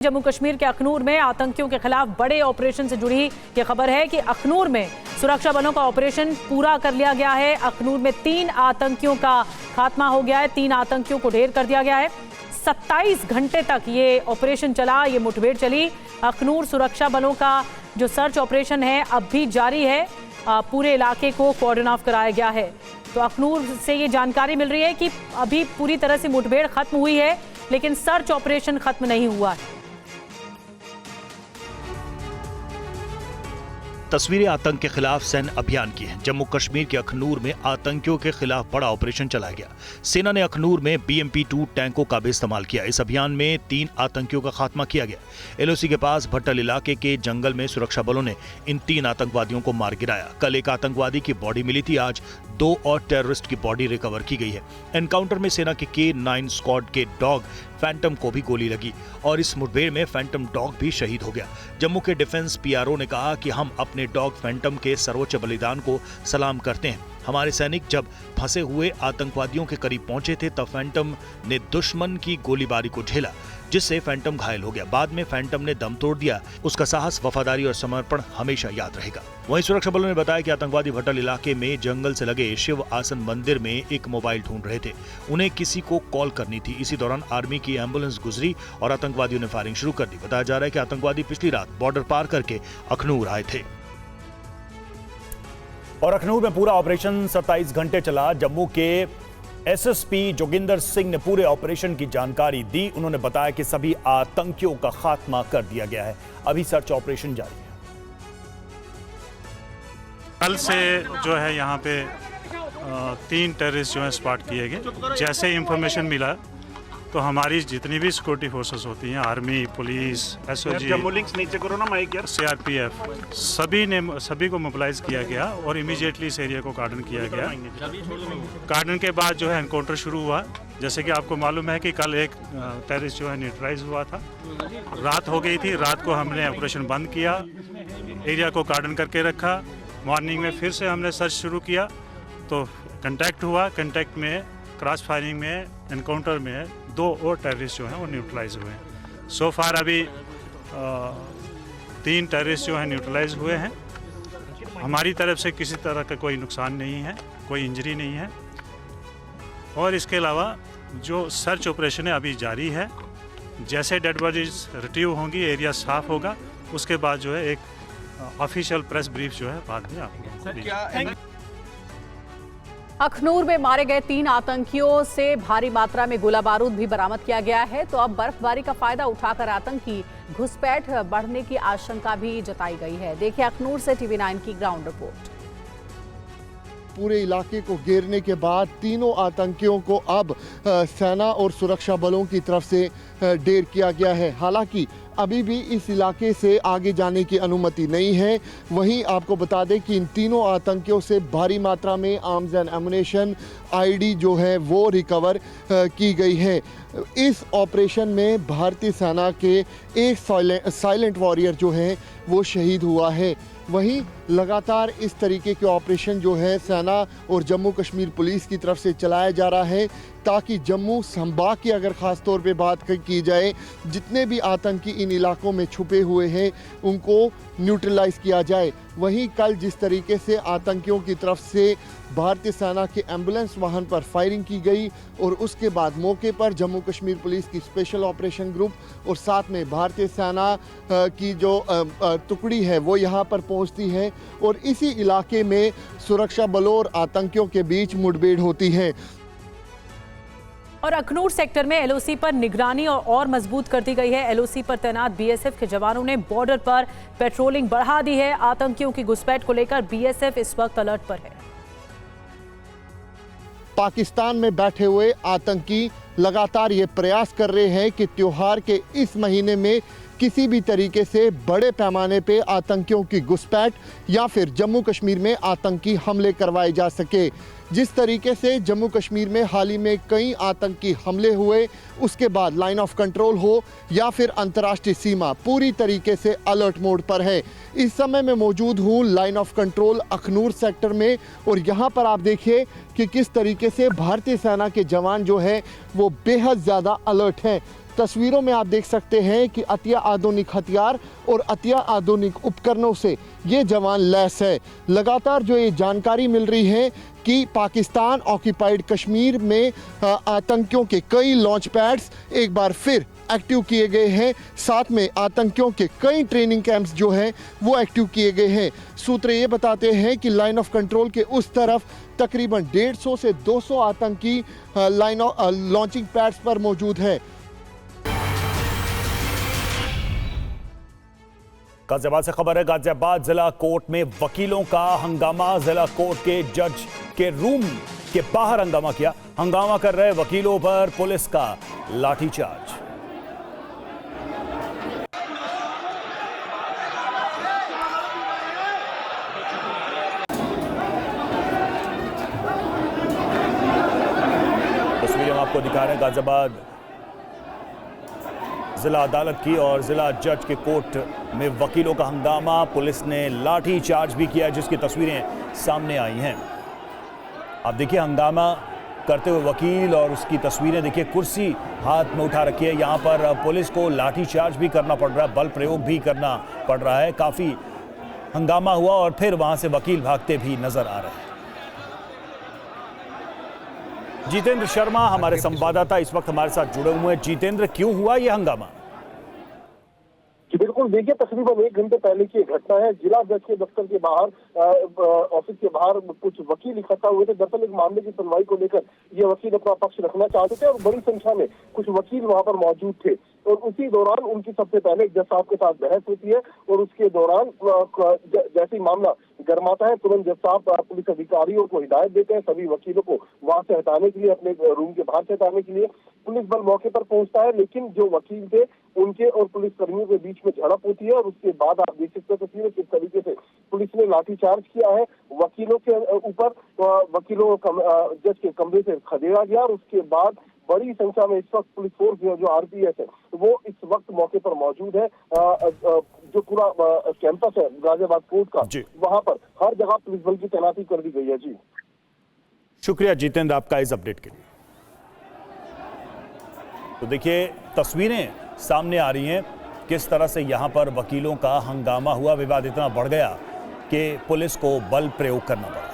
जम्मू कश्मीर के अखनूर में आतंकियों के खिलाफ बड़े ऑपरेशन से जुड़ी ये खबर है कि अखनूर में सुरक्षा बलों का ऑपरेशन पूरा कर लिया गया है। अखनूर में 3 आतंकियों का खात्मा हो गया है, 3 आतंकियों को ढेर कर दिया गया है। 27 घंटे तक ये ऑपरेशन चला, ये मुठभेड़ चली। अखनूर सुरक्षा बलों का जो सर्च ऑपरेशन है अब भी जारी है। पूरे इलाके को कॉर्डन ऑफ कराया गया है। तो अखनूर से ये जानकारी मिल रही है कि अभी पूरी तरह से मुठभेड़ खत्म हुई है, लेकिन सर्च ऑपरेशन खत्म नहीं हुआ है। तस्वीरें आतंक के खिलाफ सैन्य अभियान की हैं। जम्मू कश्मीर के अखनूर में आतंकियों के खिलाफ बड़ा ऑपरेशन चलाया गया। सेना ने अखनूर में BMP-2 टैंकों का भी इस्तेमाल किया। इस अभियान में 3 आतंकियों का खात्मा किया गया। LOC के पास भट्टल इलाके के जंगल में सुरक्षा बलों ने इन 3 आतंकवादियों को मार गिराया। कल एक आतंकवादी की बॉडी मिली थी, आज 2 और टेररिस्ट की बॉडी रिकवर की गई है। एनकाउंटर में सेना के K9 स्क्वाड के डॉग फैंटम को भी गोली लगी और इस मुठभेड़ में फैंटम डॉग भी शहीद हो गया। जम्मू के डिफेंस PRO ने कहा कि हम अपने डॉग फैंटम के सर्वोच्च बलिदान को सलाम करते हैं। हमारे सैनिक जब फंसे हुए आतंकवादियों के करीब पहुंचे थे तब फैंटम ने दुश्मन की गोलीबारी को झेला, जिससे फैंटम घायल हो गया। बाद में फैंटम ने दम तोड़ दिया। उसका साहस, वफादारी और समर्पण हमेशा याद रहेगा। वहीं सुरक्षा बलों ने बताया कि आतंकवादी भट्टल इलाके में जंगल से लगे शिव आसन मंदिर में एक मोबाइल ढूंढ रहे थे। उन्हें किसी को कॉल करनी थी। इसी दौरान आर्मी की एम्बुलेंस गुजरी और आतंकवादियों ने फायरिंग शुरू कर दी। बताया जा रहा है कि आतंकवादी पिछली रात बॉर्डर पार करके अखनूर आए थे। और अखनूर में पूरा ऑपरेशन 27 घंटे चला। जम्मू के SSP जोगिंदर सिंह ने पूरे ऑपरेशन की जानकारी दी। उन्होंने बताया कि सभी आतंकियों का खात्मा कर दिया गया है। अभी सर्च ऑपरेशन जारी है। कल से जो है यहाँ पे 3 टेररिस्ट जो है स्पॉट किए गए। जैसे इंफॉर्मेशन मिला तो हमारी जितनी भी सिक्योरिटी फोर्सेस होती हैं, आर्मी, पुलिस, SOG, CRPF, सभी को मोबिलाइज किया गया और इमीडिएटली इस एरिया को कार्डन किया गया। कार्डन के बाद जो है एनकाउंटर शुरू हुआ। जैसे कि आपको मालूम है कि कल एक टेररिस्ट जो है न्यूट्रलाइज हुआ था। रात हो गई थी, रात को हमने ऑपरेशन बंद किया, एरिया को कार्डन करके रखा। मॉर्निंग में फिर से हमने सर्च शुरू किया तो कंटैक्ट हुआ। कंटैक्ट में क्रॉस फायरिंग में, एनकाउंटर में 2 और टेररिस्ट जो हैं वो न्यूट्रलाइज हुए हैं। सो फार अभी 3 टेररिस्ट जो हैं न्यूट्रलाइज हुए हैं। हमारी तरफ से किसी तरह का कोई नुकसान नहीं है, कोई इंजरी नहीं है। और इसके अलावा जो सर्च ऑपरेशन है अभी जारी है। जैसे डेड बॉडीज रिट्रीव होंगी, एरिया साफ होगा, उसके बाद जो है एक ऑफिशियल प्रेस ब्रीफ जो है बाद में आपको। अखनूर में मारे गए 3 आतंकियों से भारी मात्रा में गोला बारूद भी बरामद किया गया है। तो अब बर्फबारी का फायदा उठाकर आतंकी घुसपैठ बढ़ने की आशंका भी जताई गई है। देखिए अखनूर से TV9 की ग्राउंड रिपोर्ट। पूरे इलाके को घेरने के बाद तीनों आतंकियों को अब सेना और सुरक्षा बलों की तरफ से ढेर किया गया है। हालांकि अभी भी इस इलाके से आगे जाने की अनुमति नहीं है। वहीं आपको बता दें कि इन तीनों आतंकियों से भारी मात्रा में आर्म्स एंड एमुनेशन, ID जो है वो रिकवर की गई है। इस ऑपरेशन में भारतीय सेना के एक साइलेंट वॉरियर जो है वो शहीद हुआ है। वहीं लगातार इस तरीके के ऑपरेशन जो है सेना और जम्मू कश्मीर पुलिस की तरफ से चलाया जा रहा है ताकि जम्मू संभाग की अगर ख़ास तौर पे बात की जाए, जितने भी आतंकी इन इलाकों में छुपे हुए हैं उनको न्यूट्रलाइज किया जाए। वहीं कल जिस तरीके से आतंकियों की तरफ से भारतीय सेना के एम्बुलेंस वाहन पर फायरिंग की गई और उसके बाद मौके पर जम्मू कश्मीर पुलिस की स्पेशल ऑपरेशन ग्रुप और साथ में भारतीय सेना की जो टुकड़ी है वो यहाँ पर पहुँचती है और इसी इलाके में सुरक्षा बलों और आतंकियों के बीच मुठभेड़ होती है। और अखनूर सेक्टर में LOC पर निगरानी और मजबूत कर दी गई है। LOC पर तैनात BSF के जवानों ने बॉर्डर पर पेट्रोलिंग बढ़ा दी है। आतंकियों की घुसपैठ को लेकर BSF इस वक्त अलर्ट पर है। पाकिस्तान में बैठे हुए आतंकी लगातार ये प्रयास कर रहे हैं कि त्योहार के इस महीने में किसी भी तरीके से बड़े पैमाने पे आतंकियों की घुसपैठ या फिर जम्मू कश्मीर में आतंकी हमले करवाए जा सके। जिस तरीके से जम्मू कश्मीर में हाल ही में कई आतंकी हमले हुए, उसके बाद लाइन ऑफ कंट्रोल हो या फिर अंतर्राष्ट्रीय सीमा पूरी तरीके से अलर्ट मोड पर है। इस समय मैं मौजूद हूँ line of control Akhnoor sector में और यहाँ पर आप देखिए कि किस तरीके से भारतीय सेना के जवान जो है वो बेहद ज़्यादा अलर्ट हैं। तस्वीरों में आप देख सकते हैं कि अतिया आधुनिक हथियार और अतिया आधुनिक उपकरणों से ये जवान लैस है। लगातार जो ये जानकारी मिल रही है कि पाकिस्तान ऑक्यूपाइड कश्मीर में आतंकियों के कई लॉन्च पैड्स एक बार फिर एक्टिव किए गए हैं, साथ में आतंकियों के कई ट्रेनिंग कैंप्स जो हैं वो एक्टिव किए गए हैं। सूत्र ये बताते हैं कि लाइन ऑफ कंट्रोल के उस तरफ तकरीबन 150 से 200 आतंकी लॉन्चिंग पैड्स पर मौजूद है। गाजियाबाद से खबर है। गाजियाबाद जिला कोर्ट में वकीलों का हंगामा। जिला कोर्ट के जज के रूम के बाहर हंगामा किया। हंगामा कर रहे वकीलों पर पुलिस का लाठीचार्ज। तस्वीरें हम आपको दिखा रहे हैं गाजियाबाद जिला अदालत की और जिला जज के कोर्ट में वकीलों का हंगामा। पुलिस ने लाठी चार्ज भी किया, जिसकी तस्वीरें सामने आई हैं। आप देखिए हंगामा करते हुए वकील और उसकी तस्वीरें देखिए। कुर्सी हाथ में उठा रखी है। यहाँ पर पुलिस को लाठी चार्ज भी करना पड़ रहा है, बल प्रयोग भी करना पड़ रहा है। काफ़ी हंगामा हुआ और फिर वहाँ से वकील भागते भी नजर आ रहे हैं। जितेंद्र शर्मा हमारे संवाददाता इस वक्त हमारे साथ जुड़े हुए हैं। जितेंद्र, क्यों हुआ ये हंगामा? बिल्कुल, देखिए तकरीबन 1 घंटे पहले की घटना है। जिला जज के दफ्तर के बाहर ऑफिस के बाहर कुछ वकील इकट्ठा हुए थे। दरअसल एक मामले की सुनवाई को लेकर ये वकील अपना पक्ष रखना चाहते थे और बड़ी संख्या में कुछ वकील वहां पर मौजूद थे और उसी दौरान उनकी सबसे पहले जज साहब के साथ बहस होती है और उसके दौरान जैसे ही मामला गर्माता है तुरंत जज साहब पुलिस अधिकारियों को हिदायत देते हैं सभी वकीलों को वहां से हटाने के लिए, अपने रूम के बाहर से हटाने के लिए। पुलिस बल मौके पर पहुंचता है, लेकिन जो वकील थे उनके और पुलिस कर्मियों के बीच में झड़प होती है और उसके बाद आप देख सकते हैं तस्वीरें किस तरीके से पुलिस ने लाठीचार्ज किया है वकीलों के ऊपर। वकीलों जज के कमरे से खदेड़ा गया और उसके बाद बड़ी संख्या में इस वक्त पुलिस फोर्स जो आरपीएफ है वो इस वक्त मौके पर मौजूद है। जो पूरा कैंपस है गाजियाबाद कोर्ट का, वहां पर हर जगह पुलिस बल की तैनाती कर दी गई है। जी शुक्रिया जितेंद्र आपका इस अपडेट के लिए। तो देखिए तस्वीरें सामने आ रही हैं किस तरह से यहां पर वकीलों का हंगामा हुआ। विवाद इतना बढ़ गया कि पुलिस को बल प्रयोग करना पड़ा।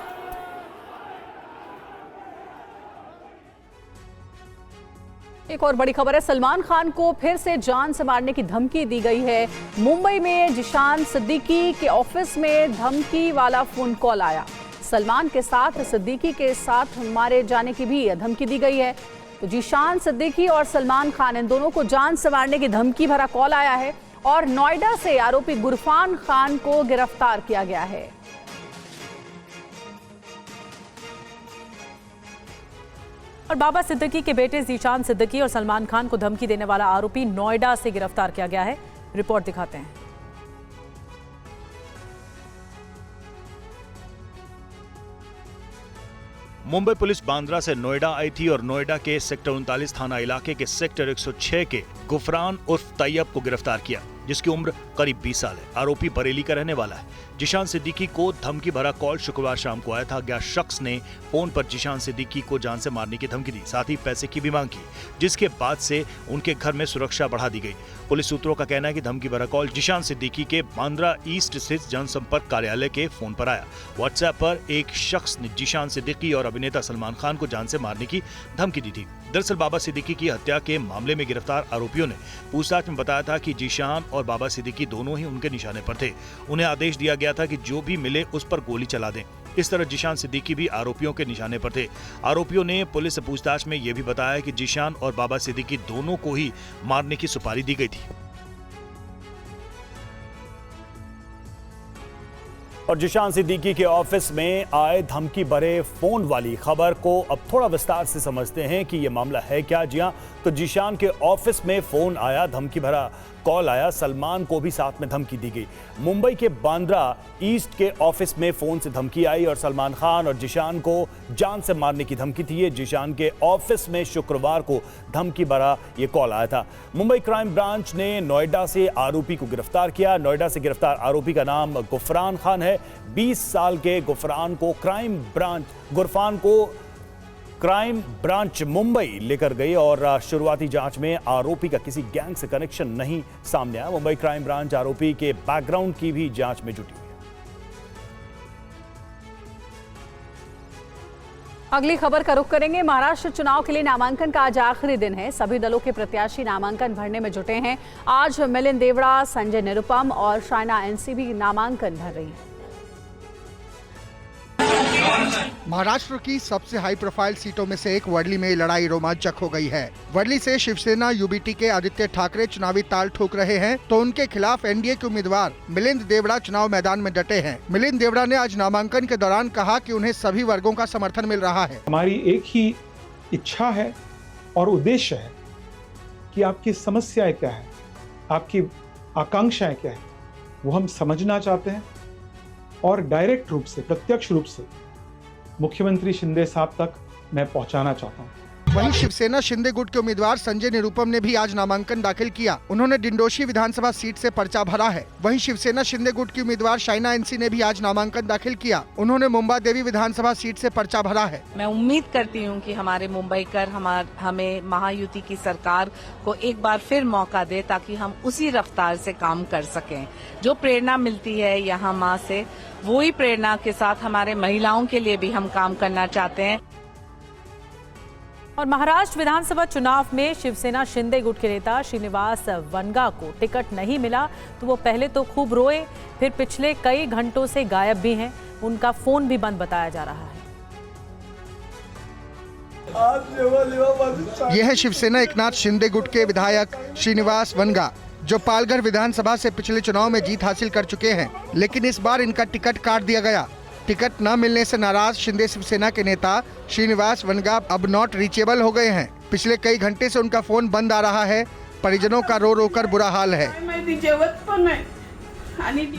एक और बड़ी खबर है, सलमान खान को फिर से जान से मारने की धमकी दी गई है। मुंबई में जिशान सिद्दीकी के ऑफिस में धमकी वाला फोन कॉल आया। सलमान के साथ सिद्दीकी के साथ मारे जाने की भी धमकी दी गई है। तो जिशान सिद्दीकी और सलमान खान इन दोनों को जान से मारने की धमकी भरा कॉल आया है और नोएडा से आरोपी गुरफान खान को गिरफ्तार किया गया है। और बाबा सिद्दीकी के बेटे जीशान सिद्दीकी और सलमान खान को धमकी देने वाला आरोपी नोएडा से गिरफ्तार किया गया है। रिपोर्ट दिखाते हैं। मुंबई पुलिस बांद्रा से नोएडा आई थी और नोएडा के सेक्टर 39 थाना इलाके के सेक्टर 106 के गुफरान उर्फ तैयब को गिरफ्तार किया, जिसकी उम्र करीब 20 साल है। आरोपी बरेली का रहने वाला है। जिशान सिद्दीकी को धमकी भरा कॉल शुक्रवार शाम को आया था। अज्ञात शख्स ने फोन पर जिशान सिद्दीकी को जान से मारने की धमकी दी, साथ ही पैसे की भी मांग की, जिसके बाद से उनके घर में सुरक्षा बढ़ा दी गई। पुलिस सूत्रों का कहना है कि धमकी भरा कॉल जिशान सिद्दीकी के बांद्रा ईस्ट स्थित जनसंपर्क कार्यालय के फोन पर आया। व्हाट्सएप पर एक शख्स ने जिशान सिद्दीकी और अभिनेता सलमान खान को जान से मारने की धमकी दी थी। दरअसल बाबा सिद्दीकी की हत्या के मामले में गिरफ्तार आरोपियों ने पूछताछ में बताया था कि जिशान और बाबा सिद्दीकी दोनों ही उनके निशाने पर थे। उन्हें आदेश दिया गया था कि जो भी मिले उस पर गोली चला दें। इस तरह जिशान सिद्दीकी भी आरोपियों के निशाने पर थे। आरोपियों ने पुलिस से पूछताछ में यह भी बताया कि जिशान और बाबा सिद्दीकी दोनों को ही मारने की सुपारी दी गई थी। और जिशान सिद्दीकी के ऑफिस में आए धमकी भरे फोन वाली खबर को अब थोड़ा विस्तार से समझते हैं कि यह मामला है क्या। जी हां, तो जिशान के ऑफिस में फोन आया, धमकी भरा कॉल आया, सलमान को भी साथ में धमकी दी गई। मुंबई के बांद्रा ईस्ट के ऑफिस में फोन से धमकी आई और सलमान खान और जिशान को जान से मारने की धमकी थी। ये जिशान के ऑफिस में शुक्रवार को धमकी भरा ये कॉल आया था। मुंबई क्राइम ब्रांच ने नोएडा से आरोपी को गिरफ्तार किया। नोएडा से गिरफ्तार आरोपी का नाम गुफरान खान है। 20 साल के गुफरान को क्राइम ब्रांच मुंबई लेकर गई और शुरुआती जांच में आरोपी का किसी गैंग से कनेक्शन नहीं सामने आया। मुंबई क्राइम ब्रांच आरोपी के बैकग्राउंड की भी जांच में जुटी हुई है। अगली खबर का रुख करेंगे। महाराष्ट्र चुनाव के लिए नामांकन का आज आखिरी दिन है। सभी दलों के प्रत्याशी नामांकन भरने में जुटे हैं। आज मिलिंद देवड़ा, संजय निरुपम और शाइना एनसी भी नामांकन भर रही हैं। महाराष्ट्र की सबसे हाई प्रोफाइल सीटों में से एक वर्ली में लड़ाई रोमांचक हो गई है। वर्ली से शिवसेना यूबीटी के आदित्य ठाकरे चुनावी ताल ठोक रहे हैं, तो उनके खिलाफ एनडीए के उम्मीदवार मिलिंद देवड़ा चुनाव मैदान में डटे हैं। मिलिंद देवड़ा ने आज नामांकन के दौरान कहा कि उन्हें सभी वर्गों का समर्थन मिल रहा है। हमारी एक ही इच्छा है और उद्देश्य है कि आपकी समस्याएं क्या है, आपकी आकांक्षाएं क्या है, वो हम समझना चाहते हैं और डायरेक्ट रूप से, प्रत्यक्ष रूप से मुख्यमंत्री शिंदे साहब तक मैं पहुंचाना चाहता हूं। वहीं शिवसेना शिंदे गुट के उम्मीदवार संजय निरुपम ने भी आज नामांकन दाखिल किया। उन्होंने डिंडोशी विधानसभा सीट से पर्चा भरा है। वहीं शिवसेना शिंदे गुट की उम्मीदवार शाइना एनसी ने भी आज नामांकन दाखिल किया। उन्होंने मुंबा देवी विधानसभा सीट से पर्चा भरा है। मैं उम्मीद करती हूं कि हमारे मुंबईकर हमें महायुति की सरकार को एक बार फिर मौका दे, ताकि हम उसी रफ्तार से काम कर सकें। जो प्रेरणा मिलती है यहाँ माँ से, वही प्रेरणा के साथ हमारे महिलाओं के लिए भी हम काम करना चाहते हैं। और महाराष्ट्र विधानसभा चुनाव में शिवसेना शिंदे गुट के नेता श्रीनिवास वनगा को टिकट नहीं मिला तो वो पहले तो खूब रोए, फिर पिछले कई घंटों से गायब भी हैं। उनका फोन भी बंद बताया जा रहा है। यह है शिवसेना एकनाथ शिंदे गुट के विधायक श्रीनिवास वनगा, जो पालघर विधानसभा से पिछले चुनाव में जीत हासिल कर चुके हैं, लेकिन इस बार इनका टिकट काट दिया गया। टिकट न मिलने से नाराज शिंदे शिवसेना के नेता श्रीनिवास वनगा अब नॉट रीचेबल हो गए हैं। पिछले कई घंटे से उनका फोन बंद आ रहा है। परिजनों का रो रो कर बुरा हाल है।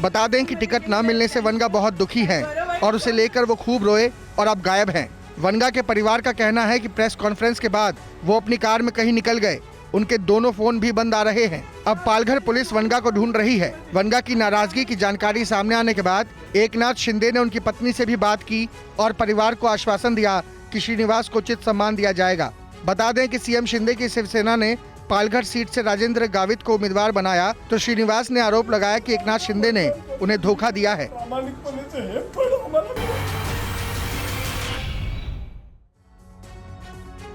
बता दें कि टिकट न मिलने से वनगा बहुत दुखी हैं और उसे लेकर वो खूब रोए और अब गायब हैं। वनगा के परिवार का कहना है कि प्रेस कॉन्फ्रेंस के बाद वो अपनी कार में कहीं निकल गए। उनके दोनों फोन भी बंद आ रहे हैं। अब पालघर पुलिस वनगा को ढूंढ रही है। वनगा की नाराजगी की जानकारी सामने आने के बाद एकनाथ शिंदे ने उनकी पत्नी से भी बात की और परिवार को आश्वासन दिया कि श्रीनिवास को उचित सम्मान दिया जाएगा। बता दें कि सीएम शिंदे की शिवसेना ने पालघर सीट से राजेंद्र गावित को उम्मीदवार बनाया, तो श्रीनिवास ने आरोप लगाया कि एकनाथ शिंदे ने उन्हें धोखा दिया है।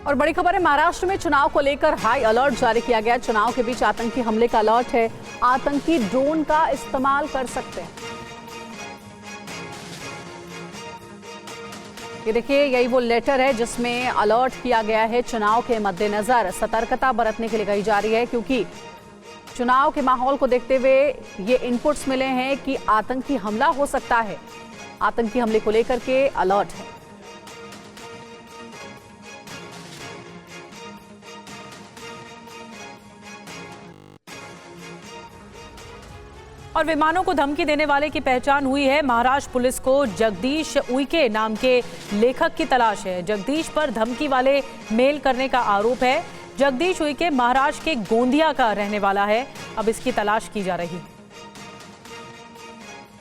और बड़ी खबर है, महाराष्ट्र में चुनाव को लेकर हाई अलर्ट जारी किया गया। चुनाव के बीच आतंकी हमले का अलर्ट है। आतंकी ड्रोन का इस्तेमाल कर सकते हैं। ये देखिए, यही वो लेटर है जिसमें अलर्ट किया गया है। चुनाव के मद्देनजर सतर्कता बरतने के लिए कही जा रही है, क्योंकि चुनाव के माहौल को देखते हुए ये इनपुट्स मिले हैं कि आतंकी हमला हो सकता है। आतंकी हमले को लेकर के अलर्ट है। और विमानों को धमकी देने वाले की पहचान हुई है। महाराष्ट्र पुलिस को जगदीश उइके नाम के लेखक की तलाश है। जगदीश पर धमकी वाले मेल करने का आरोप है। जगदीश उइके महाराष्ट्र के गोंदिया का रहने वाला है। अब इसकी तलाश की जा रही है।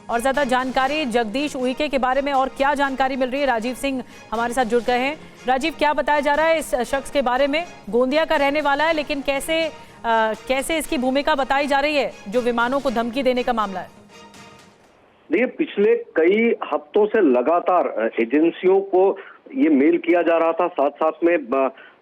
और ज्यादा जानकारी जगदीश उइके के बारे में और क्या जानकारी मिल रही है, राजीव सिंह हमारे साथ जुड़ गए हैं। राजीव, क्या बताया जा रहा है इस शख्स के बारे में? गोंदिया का रहने वाला है, लेकिन कैसे इसकी भूमिका बताई जा रही है जो विमानों को धमकी देने का मामला है? देखिए, पिछले कई हफ्तों से लगातार एजेंसियों को ये मेल किया जा रहा था। साथ साथ में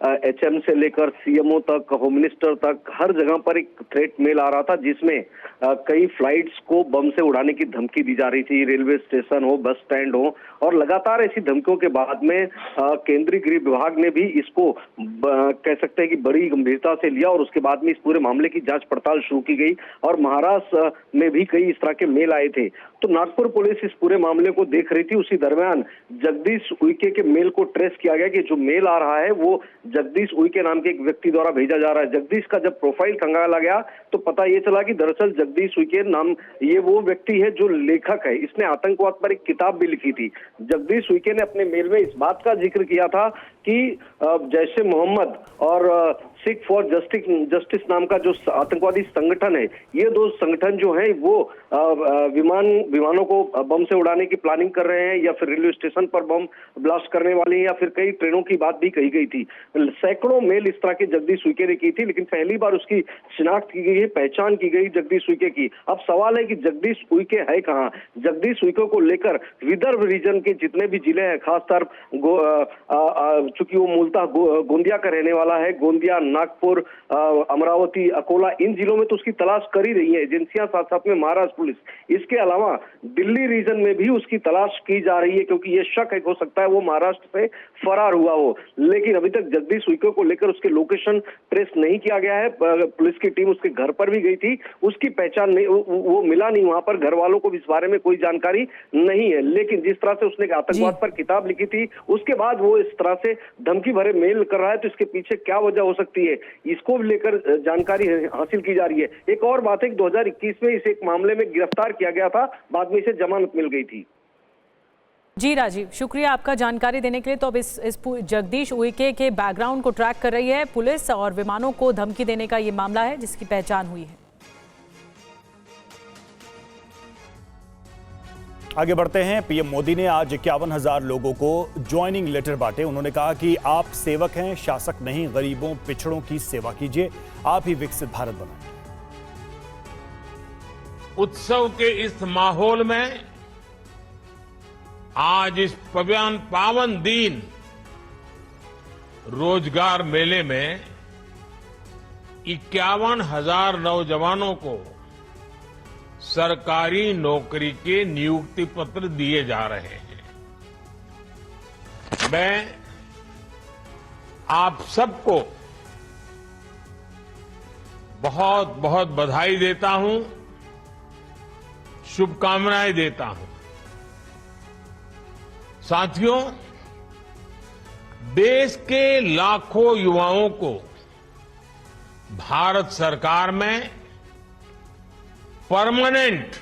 एचएम से लेकर सीएमओ तक, होम मिनिस्टर तक, हर जगह पर एक थ्रेट मेल आ रहा था, जिसमें कई फ्लाइट्स को बम से उड़ाने की धमकी दी जा रही थी। रेलवे स्टेशन हो, बस स्टैंड हो, और लगातार ऐसी धमकियों के बाद में केंद्रीय गृह विभाग ने भी इसको कह सकते हैं कि बड़ी गंभीरता से लिया और उसके बाद में इस पूरे मामले की जांच पड़ताल शुरू की गई। और महाराष्ट्र में भी कई इस तरह के मेल आए थे, तो नागपुर पुलिस इस पूरे मामले को देख रही थी। उसी दरमियान जगदीश उइके के मेल को ट्रेस किया गया कि जो मेल आ रहा है वो जगदीश उइके नाम के एक व्यक्ति द्वारा भेजा जा रहा है। जगदीश का जब प्रोफाइल खंगाला गया तो पता ये चला कि दरअसल जगदीश उइके नाम ये वो व्यक्ति है जो लेखक है, इसने आतंकवाद पर एक किताब भी लिखी थी। जगदीश उइके ने अपने मेल में इस बात का जिक्र किया था कि जैश ए मोहम्मद और सिख फॉर जस्टिस नाम का जो आतंकवादी संगठन है, ये दो संगठन जो है वो विमानों को बम से उड़ाने की प्लानिंग कर रहे हैं, या फिर रेलवे स्टेशन पर बम ब्लास्ट करने वाले हैं, या फिर कई ट्रेनों की बात भी कही गई थी। सैकड़ों मेल इस तरह के जगदीश उइके ने की थी, लेकिन पहली बार उसकी शिनाख्त की गई है, पहचान की गई जगदीश उइके की। अब सवाल है कि जगदीश उइके है कहाँ? जगदीश उइके को लेकर विदर्भ रीजन के जितने भी जिले हैं, खासकर चूंकि वो मूलतः गोंदिया का रहने वाला है, गोंदिया, नागपुर, अमरावती, अकोला, इन जिलों में तो उसकी तलाश कर ही रही है एजेंसियां, साथ साथ में महाराष्ट्र पुलिस। इसके अलावा दिल्ली रीजन में भी उसकी तलाश की जा रही है, क्योंकि ये शक है हो सकता है वो महाराष्ट्र से फरार हुआ हो। लेकिन अभी तक जगदीश उइके को लेकर उसके लोकेशन ट्रेस नहीं किया गया है। पुलिस की टीम उसके घर पर भी गई थी, उसकी पहचान नहीं, वो मिला नहीं वहां पर। घर वालों को इस बारे में कोई जानकारी नहीं है। लेकिन जिस तरह से उसने आतंकवाद पर किताब लिखी थी, उसके बाद वो इस तरह से धमकी भरे मेल कर रहा है, तो इसके पीछे क्या वजह हो सकती है, इसको लेकर जानकारी हासिल की जा रही है। एक और बात है कि 2021 में इस एक मामले में गिरफ्तार किया गया था, बाद में इसे जमानत मिल गई थी। जी राजीव, शुक्रिया आपका जानकारी देने के लिए। तो अब इस जगदीश उइके के बैकग्राउंड को ट्रैक कर रही है पुलिस, और विमानों को धमकी देने का ये मामला है जिसकी पहचान हुई है। आगे बढ़ते हैं। पीएम मोदी ने आज 51,000 लोगों को ज्वाइनिंग लेटर बांटे। उन्होंने कहा कि आप सेवक हैं, शासक नहीं। गरीबों, पिछड़ों की सेवा कीजिए, आप ही विकसित भारत बनाएंगे। उत्सव के इस माहौल में आज इस पावन दिन रोजगार मेले में 51,000 नौजवानों को सरकारी नौकरी के नियुक्ति पत्र दिए जा रहे हैं। मैं आप सबको बहुत बहुत बधाई देता हूं, शुभकामनाएं देता हूं। साथियों, देश के लाखों युवाओं को भारत सरकार में परमानेंट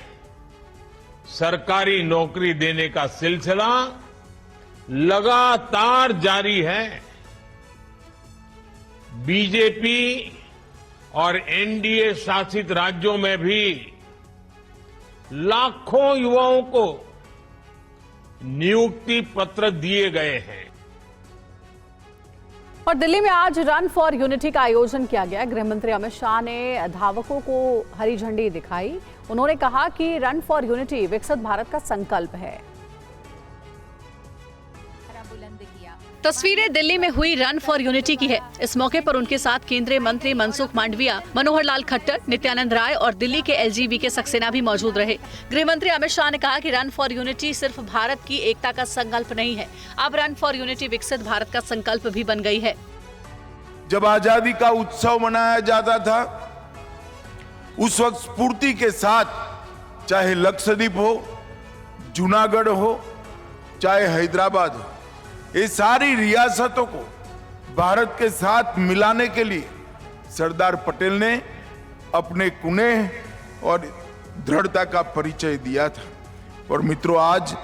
सरकारी नौकरी देने का सिलसिला लगातार जारी है। बीजेपी और एनडीए शासित राज्यों में भी लाखों युवाओं को नियुक्ति पत्र दिए गए हैं। और दिल्ली में आज रन फॉर यूनिटी का आयोजन किया गया। गृह मंत्री अमित शाह ने धावकों को हरी झंडी दिखाई। उन्होंने कहा कि रन फॉर यूनिटी विकसित भारत का संकल्प है। तस्वीरें दिल्ली में हुई रन फॉर यूनिटी की है। इस मौके पर उनके साथ केंद्रीय मंत्री मनसुख मांडविया, मनोहर लाल खट्टर, नित्यानंद राय और दिल्ली के एलजीबी के सक्सेना भी मौजूद रहे। गृह मंत्री अमित शाह ने कहा कि रन फॉर यूनिटी सिर्फ भारत की एकता का संकल्प नहीं है, अब रन फॉर यूनिटी विकसित भारत का संकल्प भी बन गई है। जब आजादी का उत्सव मनाया जाता था, उस वक्त स्फूर्ति के साथ चाहे लक्षद्वीप हो, जूनागढ़ हो, चाहे हैदराबाद हो, ये सारी रियासतों को भारत के साथ मिलाने के लिए सरदार पटेल ने अपने कुनेह और दृढ़ता का परिचय दिया था। और मित्रों, आज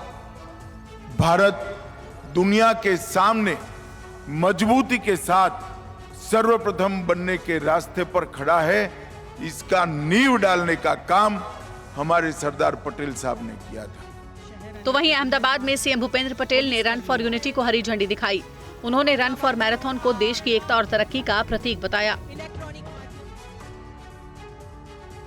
भारत दुनिया के सामने मजबूती के साथ सर्वप्रथम बनने के रास्ते पर खड़ा है। इसका नींव डालने का काम हमारे सरदार पटेल साहब ने किया था। तो वहीं अहमदाबाद में सीएम भूपेंद्र पटेल ने रन फॉर यूनिटी को हरी झंडी दिखाई। उन्होंने रन फॉर मैराथन को देश की एकता और तरक्की का प्रतीक बताया।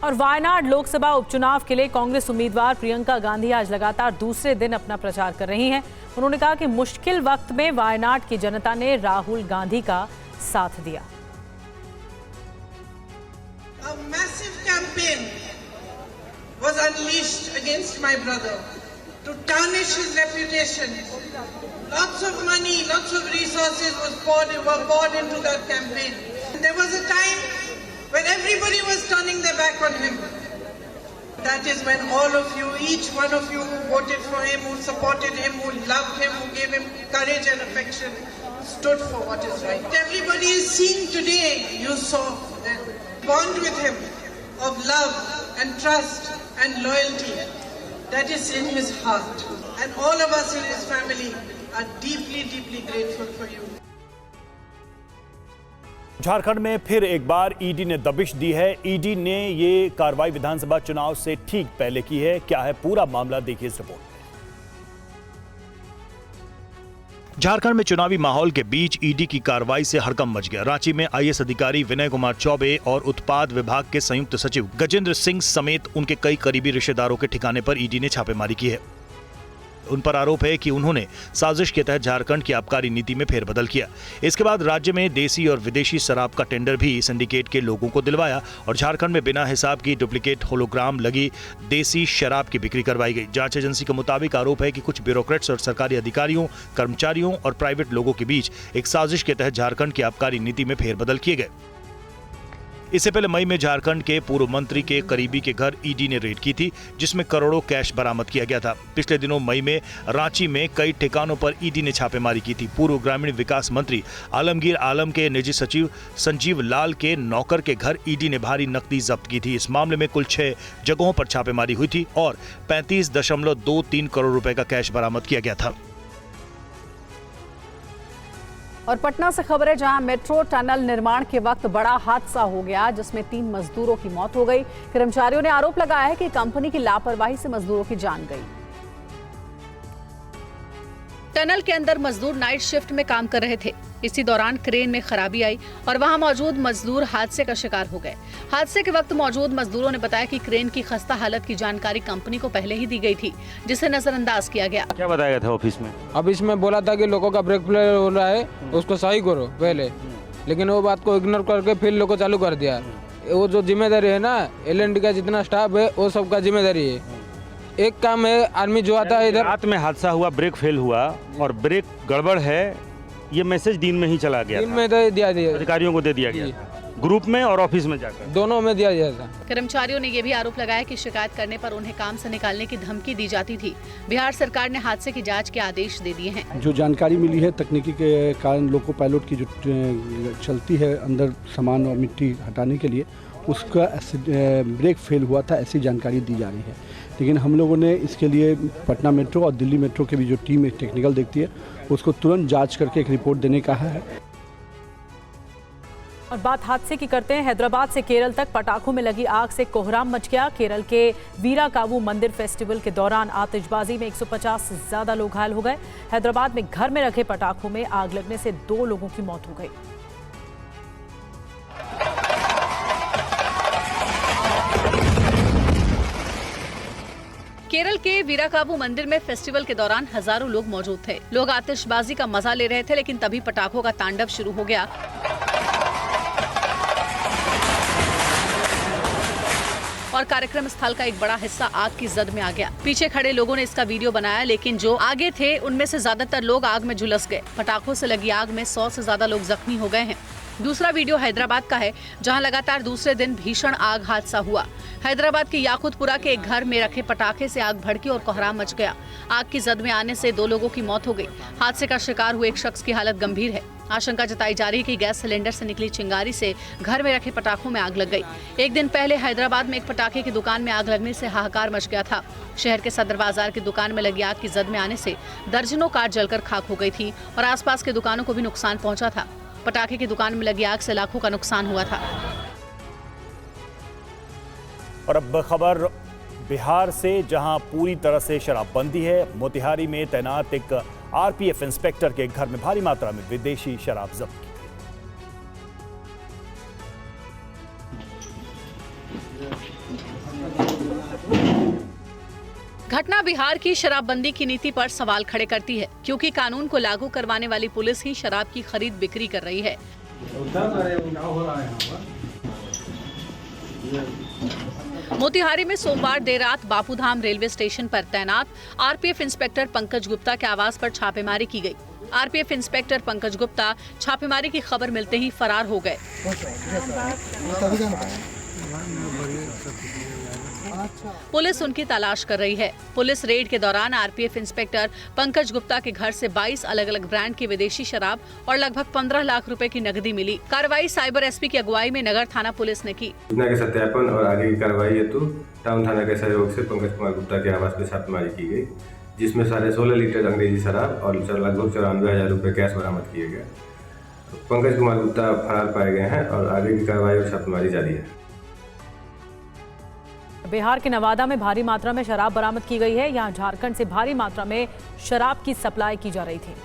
और वायनाड लोकसभा उपचुनाव के लिए कांग्रेस उम्मीदवार प्रियंका गांधी आज लगातार दूसरे दिन अपना प्रचार कर रही हैं। उन्होंने कहा कि मुश्किल वक्त में वायनाड की जनता ने राहुल गांधी का साथ दिया। A massive campaign was unleashed against my brother to tarnish his reputation. Lots of money, lots of resources were poured into that campaign. And there was a time when everybody was turning their back on him. That is when all of you, each one of you who voted for him, who supported him, who loved him, who gave him courage and affection, stood for what is right. Everybody is seeing today, you saw that bond with him of love and trust and loyalty that is in his heart. And all of us in his family are deeply, deeply grateful for you. Jharkhand में फिर एक बार ED ने दबिश दी है। ED ने ये कार्रवाई विधानसभा चुनाव से ठीक पहले की है। क्या है पूरा मामला, देखिए इस रिपोर्ट में। झारखंड में चुनावी माहौल के बीच ईडी की कार्रवाई से हड़कंप मच गया। रांची में आईएएस अधिकारी विनय कुमार चौबे और उत्पाद विभाग के संयुक्त सचिव गजेंद्र सिंह समेत उनके कई करीबी रिश्तेदारों के ठिकाने पर ईडी ने छापेमारी की है। उन पर आरोप है कि उन्होंने साजिश के तहत झारखंड की आबकारी नीति में फेरबदल किया। इसके बाद राज्य में देसी और विदेशी शराब का टेंडर भी सिंडिकेट के लोगों को दिलवाया और झारखंड में बिना हिसाब की डुप्लीकेट होलोग्राम लगी देसी शराब की बिक्री करवाई गई। जांच एजेंसी के मुताबिक आरोप है कि कुछ ब्यूरोक्रेट्स और सरकारी अधिकारियों, कर्मचारियों और प्राइवेट लोगों के बीच एक साजिश के तहत झारखंड की आबकारी नीति में फेरबदल किए गए। इससे पहले मई में झारखंड के पूर्व मंत्री के करीबी के घर ईडी ने रेड की थी, जिसमें करोड़ों कैश बरामद किया गया था। पिछले दिनों मई में रांची में कई ठिकानों पर ईडी ने छापेमारी की थी। पूर्व ग्रामीण विकास मंत्री आलमगीर आलम के निजी सचिव संजीव लाल के नौकर के घर ईडी ने भारी नकदी जब्त की थी। इस मामले में कुल 6 जगहों पर छापेमारी हुई थी और 35.23 करोड़ रुपए का कैश बरामद किया गया था। और पटना से खबर है, जहां मेट्रो टनल निर्माण के वक्त बड़ा हादसा हो गया, जिसमें 3 मजदूरों की मौत हो गई। कर्मचारियों ने आरोप लगाया है कि कंपनी की लापरवाही से मजदूरों की जान गई। टनल के अंदर मजदूर नाइट शिफ्ट में काम कर रहे थे। इसी दौरान क्रेन में खराबी आई और वहां मौजूद मजदूर हादसे का शिकार हो गए। हादसे के वक्त मौजूद मजदूरों ने बताया कि क्रेन की खस्ता हालत की जानकारी कंपनी को पहले ही दी गई थी, जिसे नजरअंदाज किया गया। क्या बताया गया था ऑफिस में? अब इसमें बोला था कि लोगों का ब्रेक फेल हो रहा है, उसको सही करो पहले, लेकिन वो बात को इग्नोर करके फिर लोगों को चालू कर दिया। वो जो जिम्मेदारी है ना, L&T का जितना स्टाफ है वो सबका जिम्मेदारी है। एक काम है, आर्मी जो आता है इधर। रात में हादसा हुआ, ब्रेक फेल हुआ और ब्रेक गड़बड़ है, ये मैसेज दिन में ही चला गया। दिन में तो दिया अधिकारियों को दे दिया गया, ग्रुप में और ऑफिस में जाकर दोनों में दिया गया था। कर्मचारियों ने यह भी आरोप लगाया कि शिकायत करने पर उन्हें काम से निकालने की धमकी दी जाती थी। बिहार सरकार ने हादसे की जांच के आदेश दे दिए हैं। जो जानकारी मिली है तकनीकी के कारण, लोको पायलट की जो चलती है अंदर सामान और मिट्टी हटाने के लिए, उसका ब्रेक फेल हुआ था, ऐसी जानकारी दी जा रही है। लेकिन हम लोगों ने इसके लिए पटना मेट्रो और दिल्ली मेट्रो की भी जो टीम टेक्निकल देखती है, उसको तुरंत जांच करके एक रिपोर्ट देने का है। और बात हादसे की करते हैं। हैदराबाद से केरल तक पटाखों में लगी आग से कोहराम मच गया। केरल के वीराकावु मंदिर फेस्टिवल के दौरान आतिशबाजी में 150 से ज्यादा लोग घायल हो गए। हैदराबाद में घर में रखे पटाखों में आग लगने से 2 लोगों की मौत हो गई। केरल के वीराकावु मंदिर में फेस्टिवल के दौरान हजारों लोग मौजूद थे। लोग आतिशबाजी का मजा ले रहे थे, लेकिन तभी पटाखों का तांडव शुरू हो गया। और कार्यक्रम स्थल का एक बड़ा हिस्सा आग की जद में आ गया। पीछे खड़े लोगों ने इसका वीडियो बनाया, लेकिन जो आगे थे उनमें से ज्यादातर लोग आग में झुलस गए। पटाखों से लगी आग में 100 से ज्यादा लोग जख्मी हो गए हैं। दूसरा वीडियो हैदराबाद का है, जहां लगातार दूसरे दिन भीषण आग हादसा हुआ। हैदराबाद के याकुतपुरा के एक घर में रखे पटाखे से आग भड़की और कोहराम मच गया। आग की जद में आने से 2 लोगों की मौत हो गई। हादसे का शिकार हुए एक शख्स की हालत गंभीर है। आशंका जताई जा रही है कि गैस सिलेंडर से निकली चिंगारी से घर में रखे पटाखों में आग लग गई। एक दिन पहले हैदराबाद में एक पटाखे की दुकान में आग लगने से हाहाकार मच गया था। शहर के सदर बाजार की दुकान में लगी आग की जद में आने से दर्जनों कार जलकर खाक हो गई थी और आसपास के दुकानों को भी नुकसान पहुंचा था। पटाखे की दुकान में लगी आग से लाखों का नुकसान हुआ था। और अब खबर बिहार से, जहां पूरी तरह से शराबबंदी है। मोतिहारी में तैनात एक आरपीएफ इंस्पेक्टर के घर में भारी मात्रा में विदेशी शराब जब्त की। घटना बिहार की शराबबंदी की नीति पर सवाल खड़े करती है, क्योंकि कानून को लागू करवाने वाली पुलिस ही शराब की खरीद बिक्री कर रही है। मोतिहारी में सोमवार देर रात बापूधाम रेलवे स्टेशन पर तैनात आरपीएफ इंस्पेक्टर पंकज गुप्ता के आवास पर छापेमारी की गई। आरपीएफ इंस्पेक्टर पंकज गुप्ता छापेमारी की खबर मिलते ही फरार हो गए। हैं। पुलिस उनकी तलाश कर रही है। पुलिस रेड के दौरान आरपीएफ इंस्पेक्टर पंकज गुप्ता के घर से 22 अलग अलग ब्रांड की विदेशी शराब और लगभग 15 लाख रुपए की नकदी मिली। कार्रवाई साइबर एसपी की अगुवाई में नगर थाना पुलिस ने की। सूचना के सत्यापन और आगे की कार्रवाई हेतु टाउन थाना के सहयोग से पंकज कुमार गुप्ता के आवास में छापेमारी की गई, जिसमें 16.5 लीटर अंग्रेजी शराब और लगभग 94,000 रुपए कैश बरामद किए गए। पंकज कुमार गुप्ता फरार पाए गए हैं और आगे की कार्रवाई और छापेमारी जारी है। बिहार के नवादा में भारी मात्रा में शराब बरामद की गई है। यहां झारखंड से भारी मात्रा में शराब की सप्लाई की जा रही थी।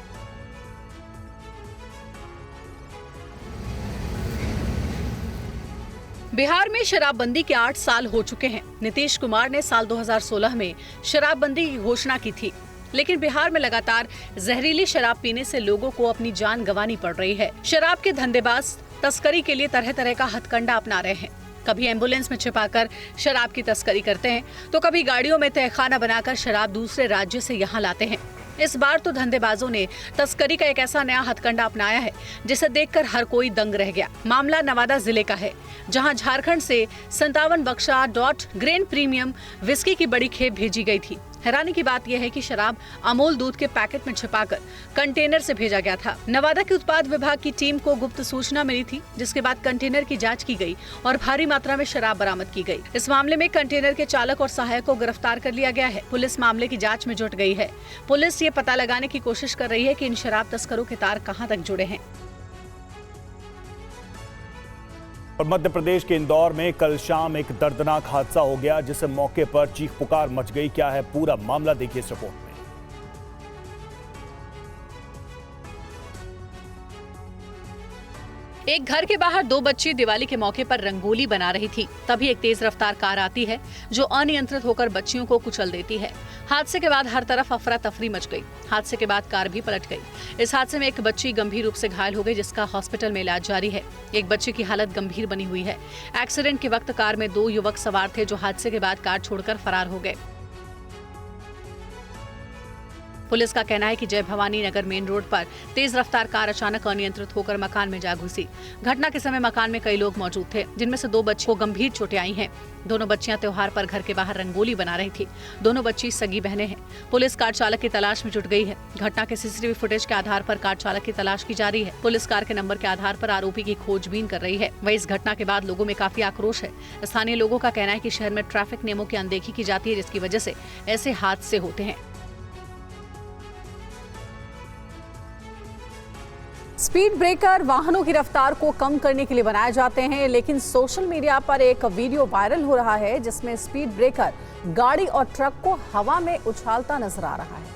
बिहार में शराबबंदी के 8 साल हो चुके हैं। नीतीश कुमार ने साल 2016 में शराबबंदी की घोषणा की थी, लेकिन बिहार में लगातार जहरीली शराब पीने से लोगों को अपनी जान गंवानी पड़ रही है। शराब के धंधेबाज तस्करी के लिए तरह तरह का हथकंडा अपना रहे हैं। कभी एम्बुलेंस में छिपाकर शराब की तस्करी करते हैं, तो कभी गाड़ियों में तहखाना बनाकर शराब दूसरे राज्य से यहाँ लाते हैं। इस बार तो धंधेबाजों ने तस्करी का एक ऐसा नया हथकंडा अपनाया है जिसे देखकर हर कोई दंग रह गया। मामला नवादा जिले का है, जहां झारखंड से 57 बक्सा डॉट ग्रेन प्रीमियम विस्की की बड़ी खेप भेजी गई थी। हैरानी की बात यह है कि शराब अमूल दूध के पैकेट में छिपाकर कंटेनर से भेजा गया था। नवादा के उत्पाद विभाग की टीम को गुप्त सूचना मिली थी, जिसके बाद कंटेनर की जांच की गई और भारी मात्रा में शराब बरामद की गई। इस मामले में कंटेनर के चालक और सहायक को गिरफ्तार कर लिया गया है। पुलिस मामले की जाँच में जुट गई है। पुलिस ये पता लगाने की कोशिश कर रही है कि इन शराब तस्करों के तार कहाँ तक जुड़े हैं। और मध्य प्रदेश के इंदौर में कल शाम एक दर्दनाक हादसा हो गया, जिससे मौके पर चीख पुकार मच गई। क्या है पूरा मामला, देखिए इस रिपोर्ट में। एक घर के बाहर 2 बच्ची दिवाली के मौके पर रंगोली बना रही थी। तभी एक तेज रफ्तार कार आती है जो अनियंत्रित होकर बच्चियों को कुचल देती है। हादसे के बाद हर तरफ अफरा तफरी मच गई। हादसे के बाद कार भी पलट गई। इस हादसे में एक बच्ची गंभीर रूप से घायल हो गई, जिसका हॉस्पिटल में इलाज जारी है। एक बच्चे की हालत गंभीर बनी हुई है। एक्सीडेंट के वक्त कार में 2 युवक सवार थे, जो हादसे के बाद कार छोड़कर फरार हो गए। पुलिस का कहना है कि जय भवानी नगर मेन रोड पर तेज रफ्तार कार अचानक अनियंत्रित होकर मकान में जा घुसी। घटना के समय मकान में कई लोग मौजूद थे, जिनमें से 2 बच्चों को गंभीर चोटें आई हैं। दोनों बच्चियां त्योहार पर घर के बाहर रंगोली बना रही थी। दोनों बच्ची सगी बहनें हैं। पुलिस कार चालक की तलाश में जुट गई है। घटना के सीसीटीवी फुटेज के आधार पर कार चालक की तलाश की जा रही है। पुलिस कार के नंबर के आधार पर आरोपी की खोजबीन कर रही है। वहीं इस घटना के बाद लोगों में काफी आक्रोश है। स्थानीय लोगों का कहना है कि शहर में ट्रैफिक नियमों की अनदेखी की जाती है, जिसकी वजह से ऐसे हादसे होते हैं। स्पीड ब्रेकर वाहनों की रफ्तार को कम करने के लिए बनाए जाते हैं, लेकिन सोशल मीडिया पर एक वीडियो वायरल हो रहा है जिसमें स्पीड ब्रेकर गाड़ी और ट्रक को हवा में उछालता नजर आ रहा है।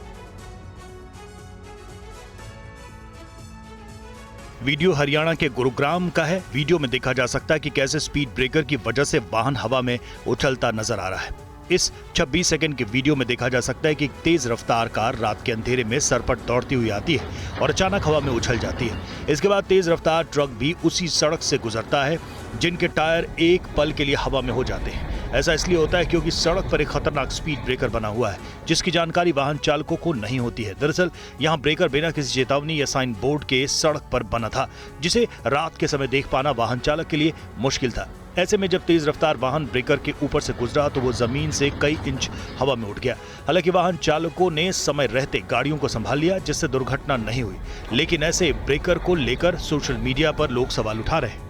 वीडियो हरियाणा के गुरुग्राम का है। वीडियो में देखा जा सकता है कि कैसे स्पीड ब्रेकर की वजह से वाहन हवा में उछलता नजर आ रहा है। इस 26 सेकंड के वीडियो में देखा जा सकता है कि एक तेज रफ्तार कार रात के अंधेरे में सरपट दौड़ती हुई आती है और अचानक हवा में उछल जाती है। इसके बाद तेज रफ्तार ट्रक भी उसी सड़क से गुजरता है, जिनके टायर एक पल के लिए हवा में हो जाते हैं। ऐसा इसलिए होता है क्योंकि सड़क पर एक खतरनाक स्पीड ब्रेकर बना हुआ है, जिसकी जानकारी वाहन चालकों को नहीं होती है। दरअसल यहाँ ब्रेकर बिना किसी चेतावनी या साइन बोर्ड के सड़क पर बना था, जिसे रात के समय देख पाना वाहन चालक के लिए मुश्किल था। ऐसे में जब तेज रफ्तार वाहन ब्रेकर के ऊपर से गुजरा तो वो जमीन से कई इंच हवा में उठ गया। हालांकि वाहन चालकों ने समय रहते गाड़ियों को संभाल लिया, जिससे दुर्घटना नहीं हुई। लेकिन ऐसे ब्रेकर को लेकर सोशल मीडिया पर लोग सवाल उठा रहे हैं।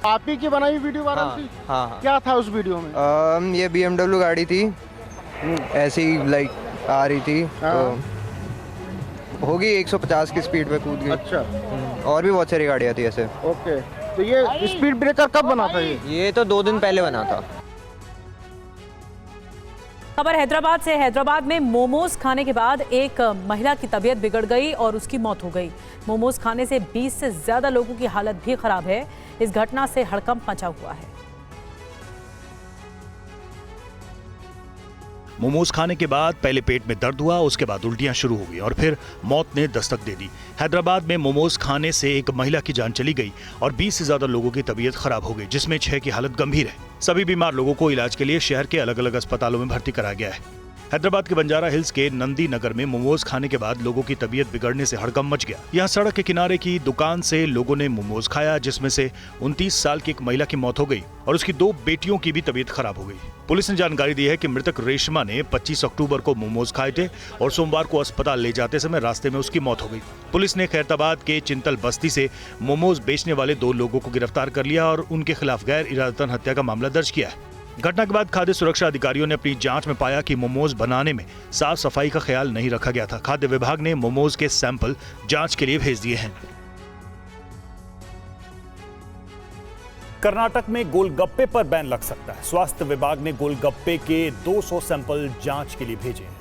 आप ही की बनाई वीडियो वायरल थी? हाँ। क्या था उस वीडियो में? ये BMW गाड़ी थी, ऐसी लाइक आ रही थी, तो होगी 150 की स्पीड पे कूद गई। अच्छा। और भी बहुत सारी गाड़ियाँ थी ऐसे। ओके, तो ये स्पीड ब्रेकर कब बना था? ये तो 2 दिन पहले बना था। खबर हैदराबाद से। हैदराबाद में मोमोज खाने के बाद एक महिला की तबीयत बिगड़ गई और उसकी मौत हो गई। मोमोज खाने से 20 से ज्यादा लोगों की हालत भी खराब है। इस घटना से हड़कंप मचा हुआ है। मोमोज खाने के बाद पहले पेट में दर्द हुआ, उसके बाद उल्टियां शुरू हो गई और फिर मौत ने दस्तक दे दी। हैदराबाद में मोमोज खाने से एक महिला की जान चली गई और 20 से ज्यादा लोगों की तबीयत खराब हो गई, जिसमें 6 की हालत गंभीर है। सभी बीमार लोगों को इलाज के लिए शहर के अलग अलग अस्पतालों में भर्ती कराया गया है। हैदराबाद के बंजारा हिल्स के नंदी नगर में मोमोज खाने के बाद लोगों की तबीयत बिगड़ने से हड़कंप मच गया। यहाँ सड़क के किनारे की दुकान से लोगों ने मोमोज खाया, जिसमें से 29 साल की एक महिला की मौत हो गई और उसकी 2 बेटियों की भी तबीयत खराब हो गई। पुलिस ने जानकारी दी है कि मृतक रेशमा ने 25 अक्टूबर को मोमोज खाए थे और सोमवार को अस्पताल ले जाते समय रास्ते में उसकी मौत हो गई। पुलिस ने खैरताबाद के चिंतल बस्ती से मोमोज बेचने वाले 2 लोगों को गिरफ्तार कर लिया और उनके खिलाफ गैर इरादतन हत्या का मामला दर्ज किया है। घटना के बाद खाद्य सुरक्षा अधिकारियों ने अपनी जांच में पाया कि मोमोज बनाने में साफ सफाई का ख्याल नहीं रखा गया था। खाद्य विभाग ने मोमोज के सैंपल जांच के लिए भेज दिए हैं। कर्नाटक में गोलगप्पे पर बैन लग सकता है। स्वास्थ्य विभाग ने गोलगप्पे के 200 सैंपल जांच के लिए भेजे हैं।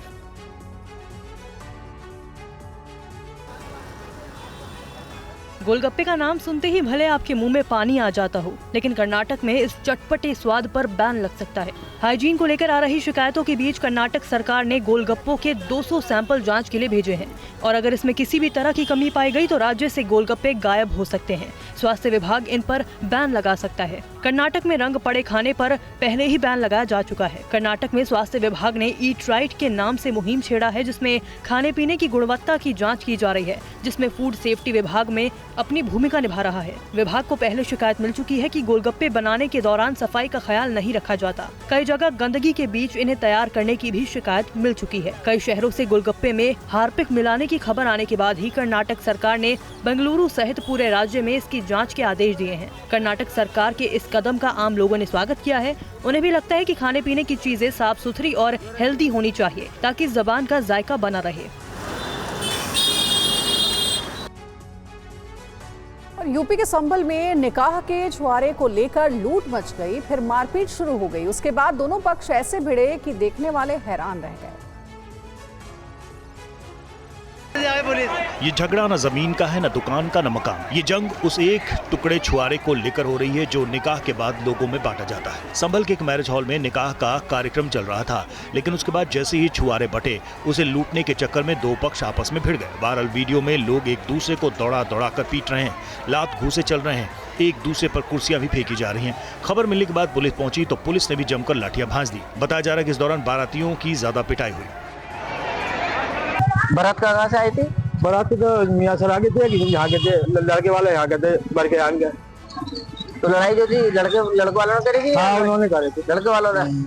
गोलगप्पे का नाम सुनते ही भले आपके मुंह में पानी आ जाता हो, लेकिन कर्नाटक में इस चटपटे स्वाद पर बैन लग सकता है। हाइजीन को लेकर आ रही शिकायतों के बीच कर्नाटक सरकार ने गोलगप्पों के 200 सैंपल जांच के लिए भेजे हैं और अगर इसमें किसी भी तरह की कमी पाई गई तो राज्य से गोलगप्पे गायब हो सकते हैं। स्वास्थ्य विभाग इन पर बैन लगा सकता है। कर्नाटक में रंग पड़े खाने पर पहले ही बैन लगाया जा चुका है। कर्नाटक में स्वास्थ्य विभाग ने ईट राइट के नाम से मुहिम छेड़ा है, जिसमें खाने पीने की गुणवत्ता की जांच की जा रही है, जिसमें फूड सेफ्टी विभाग में अपनी भूमिका निभा रहा है। विभाग को पहले शिकायत मिल चुकी है कि गोलगप्पे बनाने के दौरान सफाई का ख्याल नहीं रखा जाता। कई जगह गंदगी के बीच इन्हें तैयार करने की भी शिकायत मिल चुकी है। कई शहरों से गोलगप्पे में हार्पिक मिलाने की खबर आने के बाद ही कर्नाटक सरकार ने बेंगलुरु सहित पूरे राज्य में इसकी जांच के आदेश दिए हैं। कर्नाटक सरकार के इस कदम का आम लोगों ने स्वागत किया है। उन्हें भी लगता है कि खाने पीने की चीजें साफ सुथरी और हेल्दी होनी चाहिए ताकि जबान का जायका बना रहे। यूपी के संभल में निकाह के छुआरे को लेकर लूट मच गई, फिर मारपीट शुरू हो गई। उसके बाद दोनों पक्ष ऐसे भिड़े कि देखने वाले हैरान रह गए। ये झगड़ा न जमीन का है, न दुकान का, न मकान। ये जंग उस एक टुकड़े छुआरे को लेकर हो रही है जो निकाह के बाद लोगों में बांटा जाता है। संभल के एक मैरिज हॉल में निकाह का कार्यक्रम चल रहा था, लेकिन उसके बाद जैसे ही छुआरे बटे, उसे लूटने के चक्कर में 2 पक्ष आपस में भिड़ गए। वायरल वीडियो में लोग एक दूसरे को दौड़ा दौड़ा कर पीट रहे हैं, लात घूंसे चल रहे हैं, एक दूसरे पर कुर्सियां भी फेंकी जा रही हैं। खबर मिलने के बाद पुलिस पहुंची तो पुलिस ने भी जमकर लाठियां भांज दी। बताया जा रहा है कि इस दौरान बारातियों की ज्यादा पिटाई हुई। बारात कहाँ से आई थी? बारात तो मियां सर आगे थे, यहाँ के थे, लड़के वाले यहाँ के थे, बढ़ के आ गए। तो लड़ाई जो थी लड़के वालों ने करी थी? हाँ, उन्होंने करी थी, लड़के वालों ने।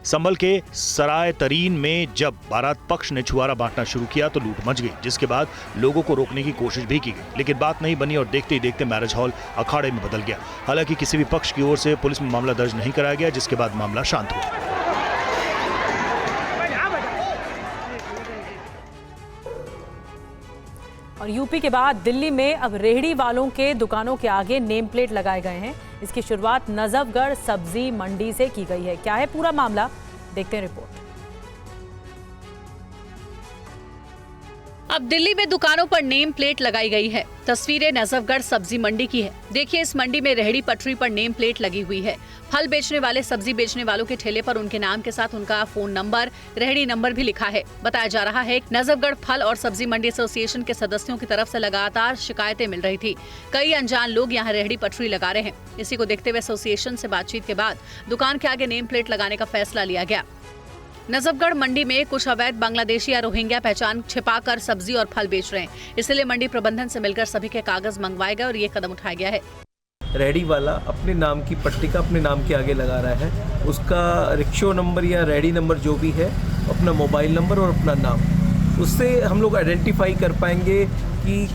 संभल के सराय तरीन में जब बारात पक्ष ने छुआरा बांटना शुरू किया तो लूट मच गई, जिसके बाद लोगों को रोकने की कोशिश भी की गई, लेकिन बात नहीं बनी और देखते ही देखते मैरिज हॉल अखाड़े में बदल गया। हालांकि किसी भी पक्ष की ओर से पुलिस में मामला दर्ज नहीं कराया गया, जिसके बाद मामला शांत हुआ। और यूपी के बाद दिल्ली में अब रेहड़ी वालों के दुकानों के आगे नेम प्लेट लगाए गए हैं। इसकी शुरुआत नजफगढ़ सब्जी मंडी से की गई है। क्या है पूरा मामला, देखते हैं रिपोर्ट। अब दिल्ली में दुकानों पर नेम प्लेट लगाई गई है। तस्वीरें नजफगढ़ सब्जी मंडी की है। देखिए, इस मंडी में रेहड़ी पटरी पर नेम प्लेट लगी हुई है। फल बेचने वाले, सब्जी बेचने वालों के ठेले पर उनके नाम के साथ उनका फोन नंबर, रेहड़ी नंबर भी लिखा है। बताया जा रहा है नजफगढ़ फल और सब्जी मंडी एसोसिएशन के सदस्यों की तरफ से लगातार शिकायतें मिल रही थी। कई अनजान लोग यहाँ रेहड़ी पटरी लगा रहे हैं। इसी को देखते हुए एसोसिएशन से बातचीत के बाद दुकान के आगे नेम प्लेट लगाने का फैसला लिया गया। नजफगढ़ मंडी में कुछ अवैध बांग्लादेशी या रोहिंग्या पहचान छिपाकर सब्जी और फल बेच रहे हैं। इसलिए मंडी प्रबंधन से मिलकर सभी के कागज मंगवाए गए और ये कदम उठाया गया है। रेहड़ी वाला अपने नाम की पट्टी का अपने नाम के आगे लगा रहा है। उसका रिक्शो नंबर या रेहड़ी नंबर जो भी है, अपना मोबाइल नंबर और अपना नाम, उससे हम लोग आइडेंटिफाई कर पाएंगे कि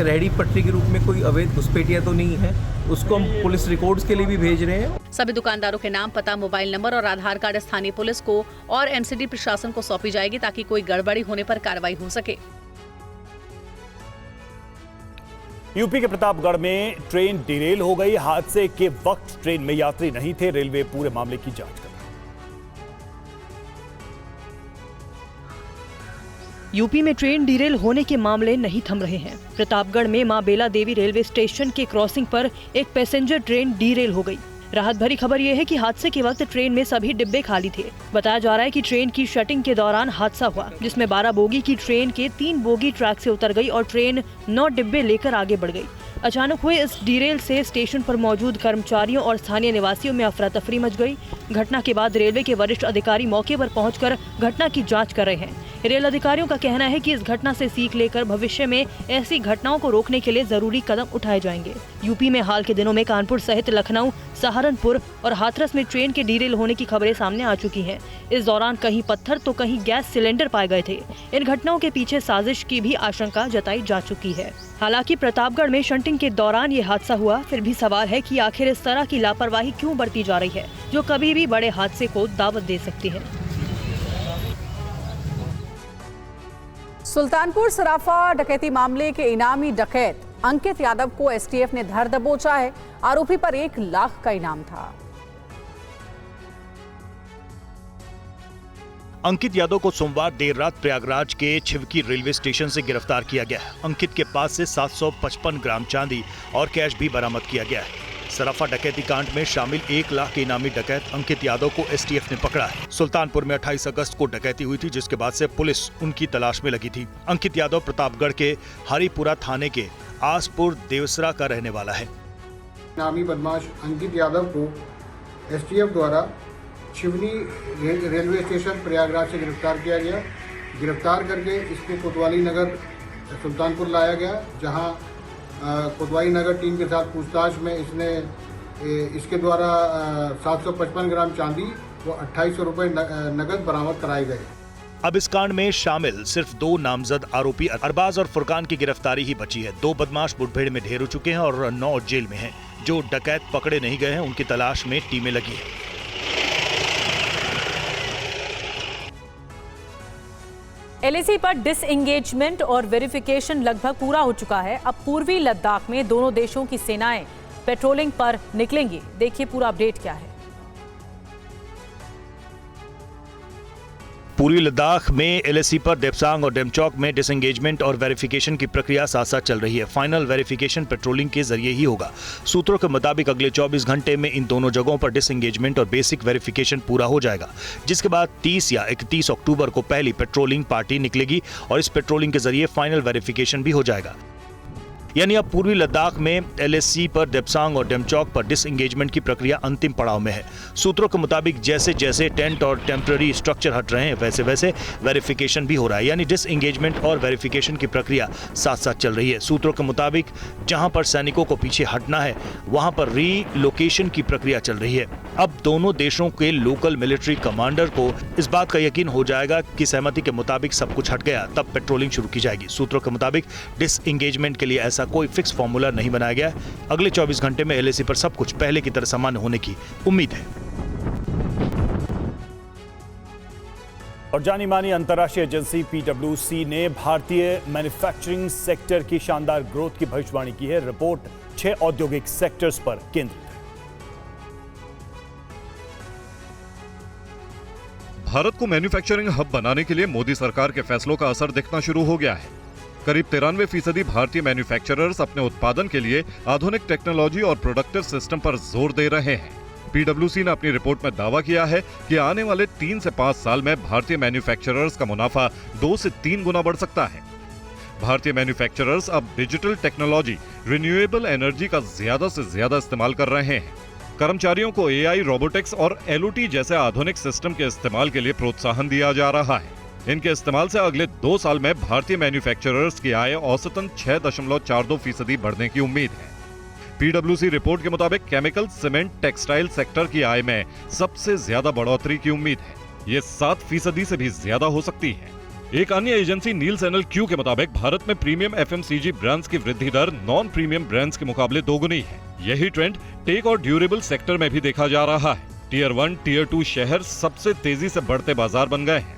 रेहड़ी पटरी के रूप में कोई अवैध घुसपैठिया तो नहीं है। उसको हम पुलिस रिकॉर्ड्स के लिए भी भेज रहे हैं। सभी दुकानदारों के नाम, पता, मोबाइल नंबर और आधार कार्ड स्थानीय पुलिस को और एमसीडी प्रशासन को सौंपी जाएगी ताकि कोई गड़बड़ी होने पर कार्रवाई हो सके। यूपी के प्रतापगढ़ में ट्रेन डिरेल हो गई। हादसे के वक्त ट्रेन में यात्री नहीं थे। रेलवे पूरे मामले की जांच कर रहा है। यूपी में ट्रेन डिरेल होने के मामले नहीं थम रहे हैं। प्रतापगढ़ में मां बेला देवी रेलवे स्टेशन के क्रॉसिंग पर एक पैसेंजर ट्रेन डिरेल हो गई। राहत भरी खबर यह है कि हादसे के वक्त ट्रेन में सभी डिब्बे खाली थे। बताया जा रहा है कि ट्रेन की शटिंग के दौरान हादसा हुआ, जिसमें 12 बोगी की ट्रेन के 3 बोगी ट्रैक से उतर गई और ट्रेन 9 डिब्बे लेकर आगे बढ़ गई। अचानक हुए इस डीरेल से स्टेशन पर मौजूद कर्मचारियों और स्थानीय निवासियों में अफरा तफरी मच गई। घटना के बाद रेलवे के वरिष्ठ अधिकारी मौके पर पहुंचकर घटना की जांच कर रहे हैं। रेल अधिकारियों का कहना है कि इस घटना से सीख लेकर भविष्य में ऐसी घटनाओं को रोकने के लिए जरूरी कदम उठाए जाएंगे। यूपी में हाल के दिनों में कानपुर सहित लखनऊ, सहारनपुर और हाथरस में ट्रेन के डीरेल होने की खबरें सामने आ चुकी हैं। इस दौरान कहीं पत्थर तो कहीं गैस सिलेंडर पाए गए थे। इन घटनाओं के पीछे साजिश की भी आशंका जताई जा चुकी है। हालांकि प्रतापगढ़ में शंटिंग के दौरान ये हादसा हुआ, फिर भी सवाल है कि आखिर इस तरह की लापरवाही क्यों बरती जा रही है, जो कभी भी बड़े हादसे को दावत दे सकती है। सुल्तानपुर सराफा डकैती मामले के इनामी डकैत अंकित यादव को एसटीएफ ने धर दबोचा है। आरोपी पर 1 लाख का इनाम था। अंकित यादव को सोमवार देर रात प्रयागराज के छिवकी रेलवे स्टेशन से गिरफ्तार किया गया है। अंकित के पास से 755 ग्राम चांदी और कैश भी बरामद किया गया है। सराफा डकैती कांड में शामिल 1 लाख के इनामी डकैत अंकित यादव को एसटीएफ ने पकड़ा है। सुल्तानपुर में 28 अगस्त को डकैती हुई थी, जिसके बाद से पुलिस उनकी तलाश में लगी थी। अंकित यादव प्रतापगढ़ के हरिपुरा थाने के आसपुर देवसरा का रहने वाला है। इनामी बदमाश अंकित यादव को एसटीएफ द्वारा छिवनी रेलवे स्टेशन प्रयागराज से गिरफ्तार किया गया। गिरफ्तार करके इसको कोतवाली नगर सुल्तानपुर लाया गया, जहां कोतवाली नगर टीम के साथ पूछताछ में इसके द्वारा 755 ग्राम चांदी व 2800 रुपये नगद बरामद कराए गए। अब इस कांड में शामिल सिर्फ 2 नामजद आरोपी अरबाज और फुरकान की गिरफ्तारी ही बची है। 2 बदमाश मुठभेड़ में ढेर हो चुके हैं और 9 जेल में हैं। जो डकैत पकड़े नहीं गए हैं, उनकी तलाश में टीमें लगी हैं। एलएसी पर डिसएंगेजमेंट और वेरिफिकेशन लगभग पूरा हो चुका है। अब पूर्वी लद्दाख में दोनों देशों की सेनाएं पेट्रोलिंग पर निकलेंगी। देखिए पूरा अपडेट क्या है। पूर्वी लद्दाख में एलएसी पर देपसांग और डेमचौक में डिसएंगेजमेंट और वेरिफिकेशन की प्रक्रिया साथ साथ चल रही है। फाइनल वेरिफिकेशन पेट्रोलिंग के जरिए ही होगा। सूत्रों के मुताबिक अगले 24 घंटे में इन दोनों जगहों पर डिसएंगेजमेंट और बेसिक वेरिफिकेशन पूरा हो जाएगा, जिसके बाद 30 या 31 अक्टूबर को पहली पेट्रोलिंग पार्टी निकलेगी और इस पेट्रोलिंग के जरिए फाइनल वेरिफिकेशन भी हो जाएगा। यानी अब पूर्वी लद्दाख में एलएसी पर देपसांग और डेमचौक पर डिसएंगेजमेंट की प्रक्रिया अंतिम पड़ाव में है। सूत्रों के मुताबिक जैसे जैसे टेंट और टेम्पररी स्ट्रक्चर हट रहे हैं, वैसे वैसे वेरिफिकेशन भी हो रहा है। यानी डिसएंगेजमेंट और वेरिफिकेशन की प्रक्रिया साथ साथ चल रही है। सूत्रों के मुताबिक जहां पर सैनिकों को पीछे हटना है, वहां पर रीलोकेशन की प्रक्रिया चल रही है। अब दोनों देशों के लोकल मिलिट्री कमांडर को इस बात का यकीन हो जाएगा कि सहमति के मुताबिक सब कुछ हट गया, तब पेट्रोलिंग शुरू की जाएगी। सूत्रों के मुताबिक डिसएंगेजमेंट के लिए ऐसा कोई फिक्स फॉर्मूला नहीं बनाया गया। अगले 24 घंटे में एलएसी पर सब कुछ पहले की तरह सामान्य होने की उम्मीद है। और जानी मानी अंतर्राष्ट्रीय एजेंसी पीडब्ल्यूसी ने भारतीय मैन्युफैक्चरिंग सेक्टर की शानदार ग्रोथ की भविष्यवाणी की है। रिपोर्ट 6 औद्योगिक सेक्टर्स पर केंद्रित है। भारत को मैन्युफैक्चरिंग हब बनाने के लिए मोदी सरकार के फैसलों का असर दिखना शुरू हो गया है। करीब 93% भारतीय मैन्युफैक्चरर्स अपने उत्पादन के लिए आधुनिक टेक्नोलॉजी और प्रोडक्टिव सिस्टम पर जोर दे रहे हैं। पीडब्ल्यूसी ने अपनी रिपोर्ट में दावा किया है कि आने वाले 3 से 5 साल में भारतीय मैन्युफैक्चरर्स का मुनाफा 2 से 3 गुना बढ़ सकता है। भारतीय मैन्युफैक्चरर्स अब डिजिटल टेक्नोलॉजी, रिन्यूएबल एनर्जी का ज्यादा से ज्यादा इस्तेमाल कर रहे हैं। कर्मचारियों को एआई, रोबोटिक्स और एलओटी जैसे आधुनिक सिस्टम के इस्तेमाल के लिए प्रोत्साहन दिया जा रहा है। इनके इस्तेमाल से अगले 2 साल में भारतीय मैन्युफैक्चरर्स की आय औसतन 6.42% बढ़ने की उम्मीद है। पीडब्ल्यूसी रिपोर्ट के मुताबिक केमिकल, सीमेंट, टेक्सटाइल सेक्टर की आय में सबसे ज्यादा बढ़ोतरी की उम्मीद है। ये 7% से भी ज्यादा हो सकती है। एक अन्य एजेंसी नील्सन एलक्यू के मुताबिक भारत में प्रीमियम एफएमसीजी ब्रांड्स की वृद्धि दर नॉन प्रीमियम ब्रांड्स के मुकाबले 2 गुनी है। यही ट्रेंड टेक और ड्यूरेबल सेक्टर में भी देखा जा रहा है। टियर 1, टियर 2 शहर सबसे तेजी से बढ़ते बाजार बन गए हैं।